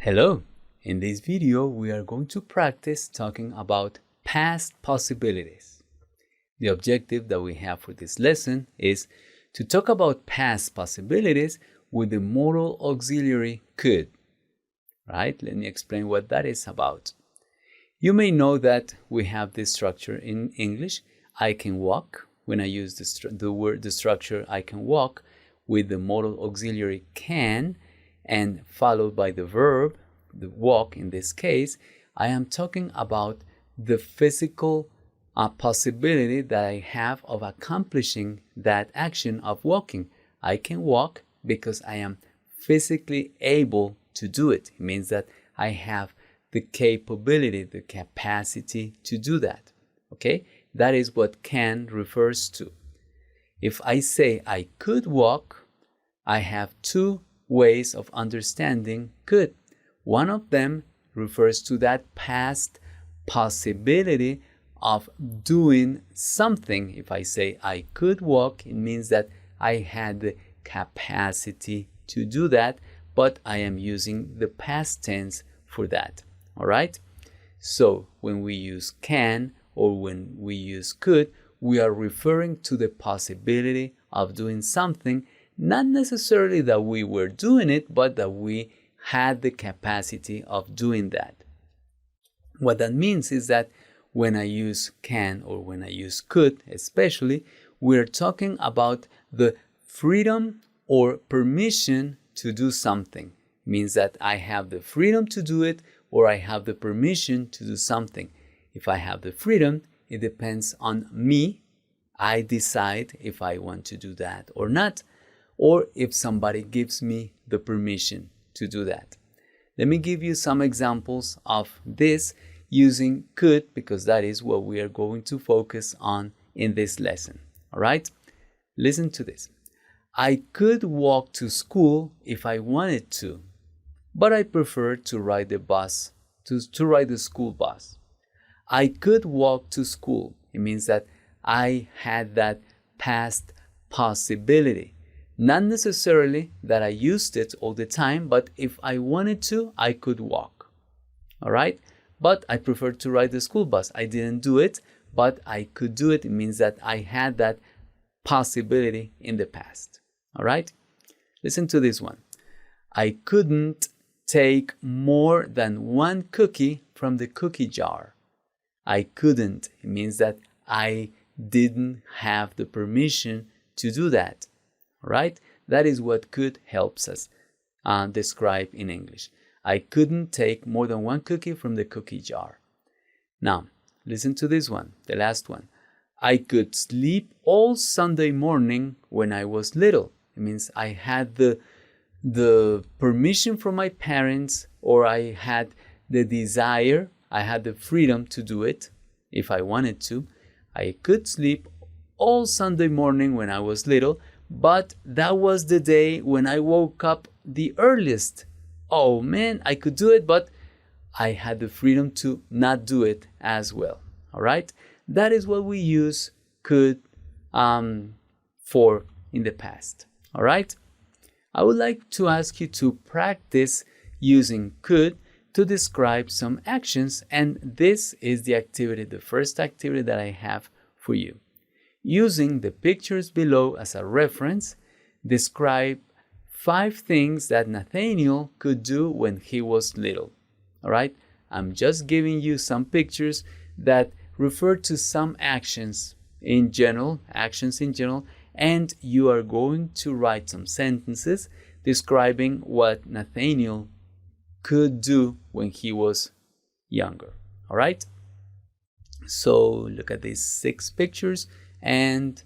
Hello! In this video, we are going to practice talking about past possibilities. The objective that we have for this lesson is to talk about past possibilities with the modal auxiliary could. Right? Let me explain what that is about. You may know that we have this structure in English, I can walk. When I use the structure I can walk with the modal auxiliary can and followed by the verb, the walk in this case, I am talking about the physical possibility that I have of accomplishing that action of walking. I can walk because I am physically able to do it. It means that I have the capability, the capacity to do that. Okay? That is what can refers to. If I say I could walk, I have two ways of understanding could. One of them refers to that past possibility of doing something. If I say I could walk, it means that I had the capacity to do that, but I am using the past tense for that. All right? So when we use can or when we use could, we are referring to the possibility of doing something, not necessarily that we were doing it, but that we had the capacity of doing that. What that means is that when I use can or when I use could, especially, we're talking about the freedom or permission to do something. It means that I have the freedom to do it or I have the permission to do something. If I have the freedom, it depends on me. I decide if I want to do that or not, or if somebody gives me the permission to do that. Let me give you some examples of this using could, because that is what we are going to focus on in this lesson. All right? Listen to this. I could walk to school if I wanted to, but I prefer to ride the bus, to ride the school bus. I could walk to school. It means that I had that past possibility. Not necessarily that I used it all the time, but if I wanted to, I could walk. All right? But I prefer to ride the school bus. I didn't do it, but I could do it. It means that I had that possibility in the past. All right? Listen to this one. I couldn't take more than one cookie from the cookie jar. I couldn't. It means that I didn't have the permission to do that. Right? That is what could helps us describe in English. I couldn't take more than one cookie from the cookie jar. Now, listen to this one, the last one. I could sleep all Sunday morning when I was little. It means I had the permission from my parents, or I had the desire, I had the freedom to do it if I wanted to. I could sleep all Sunday morning when I was little, but that was the day when I woke up the earliest. Oh man, I could do it, but I had the freedom to not do it as well. All right? That is what we use could for in the past. All right? I would like to ask you to practice using could to describe some actions, and this is the activity, the first activity that I have for you. Using the pictures below as a reference, describe 5 things that Nathaniel could do when he was little. All right? I'm just giving you some pictures that refer to some actions in general, and you are going to write some sentences describing what Nathaniel could do when he was younger. All right? So look at these 6 pictures and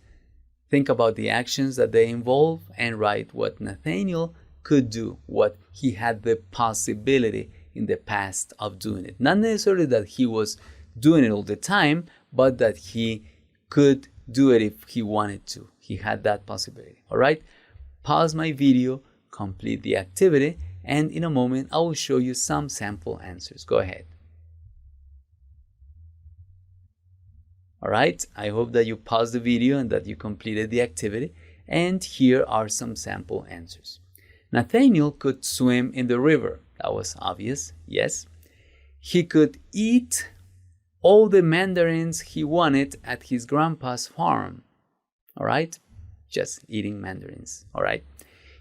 think about the actions that they involve and write what Nathaniel could do, what he had the possibility in the past of doing it. Not necessarily that he was doing it all the time, but that he could do it if he wanted to. He had that possibility. All right? Pause my video, complete the activity, and in a moment I will show you some sample answers. Go ahead. All right, I hope that you paused the video and that you completed the activity. And here are some sample answers. Nathaniel could swim in the river. That was obvious, yes. He could eat all the mandarins he wanted at his grandpa's farm. All right? Just eating mandarins. All right?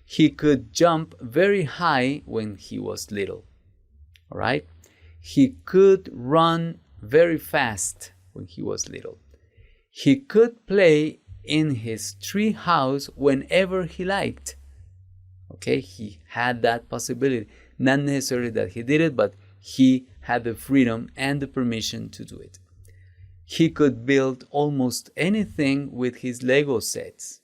He could jump very high when he was little. All right? He could run very fast when he was little. He could play in his tree house whenever he liked. Okay? He had that possibility. Not necessarily that he did it, but he had the freedom and the permission to do it. He could build almost anything with his Lego sets.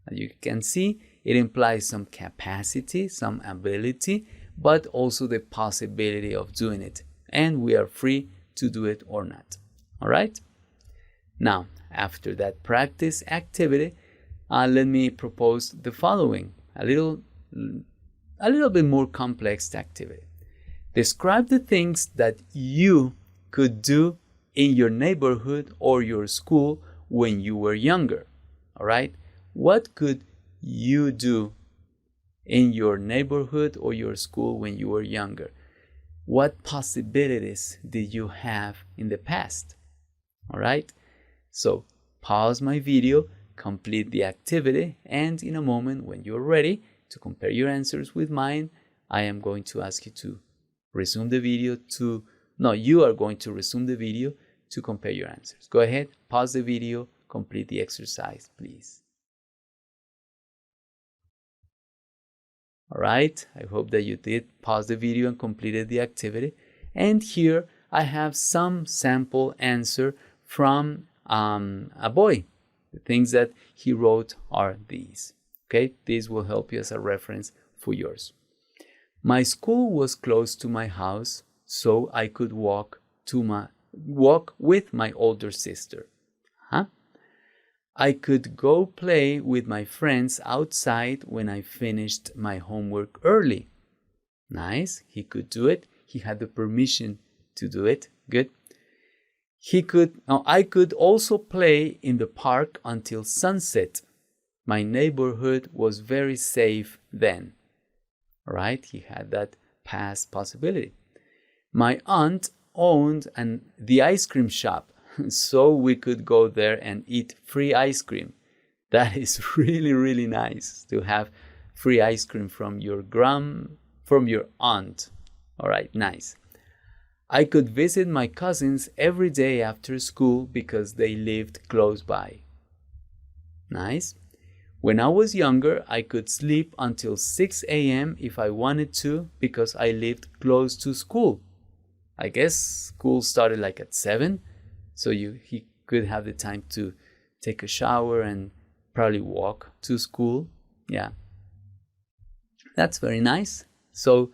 As you can see, it implies some capacity, some ability, but also the possibility of doing it. And we are free to do it or not. All right? Now, after that practice activity, let me propose the following, a little bit more complex activity. Describe the things that you could do in your neighborhood or your school when you were younger. All right? What could you do in your neighborhood or your school when you were younger? What possibilities did you have in the past? All right? So pause my video, complete the activity, and in a moment when you're ready to compare your answers with mine, I am going to ask you to resume the video you are going to resume the video to compare your answers. Go ahead, pause the video, complete the exercise, please. All right, I hope that you did pause the video and completed the activity. And here I have some sample answer from a boy. The things that he wrote are these. Okay, these will help you as a reference for yours. My school was close to my house, so I could walk with my older sister. I could go play with my friends outside when I finished my homework early. Nice, he could do it. He had the permission to do it. Good. I could also play in the park until sunset. My neighborhood was very safe then. All right, he had that past possibility. My aunt owned the ice cream shop, so we could go there and eat free ice cream. That is really, really nice to have free ice cream from your aunt. All right, nice. I could visit my cousins every day after school because they lived close by. Nice. When I was younger, I could sleep until 6 a.m. if I wanted to because I lived close to school. I guess school started like at 7, so he could have the time to take a shower and probably walk to school. Yeah, that's very nice. So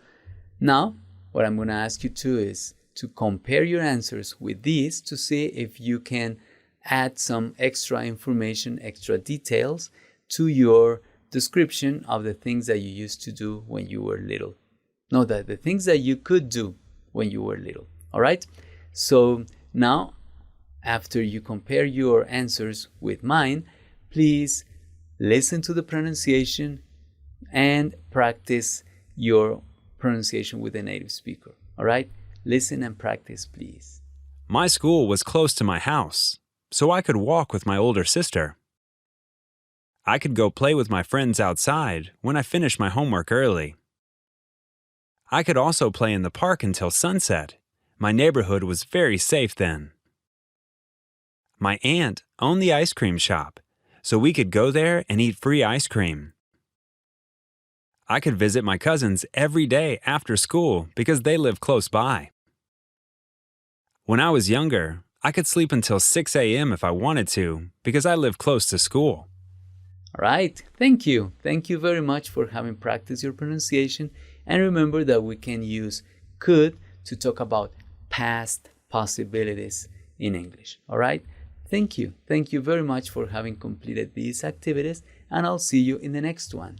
now what I'm going to ask you to is to compare your answers with these to see if you can add some extra information, extra details to your description of the things that you used to do when you were little. No, the things that you could do when you were little. All right? So now, after you compare your answers with mine, please listen to the pronunciation and practice your pronunciation with a native speaker. All right? Listen and practice, please. My school was close to my house, so I could walk with my older sister. I could go play with my friends outside when I finished my homework early. I could also play in the park until sunset. My neighborhood was very safe then. My aunt owned the ice cream shop, so we could go there and eat free ice cream. I could visit my cousins every day after school because they live close by. When I was younger, I could sleep until 6 a.m. if I wanted to because I live close to school. All right, thank you. Thank you very much for having practiced your pronunciation. And remember that we can use could to talk about past possibilities in English. All right, thank you. Thank you very much for having completed these activities, and I'll see you in the next one.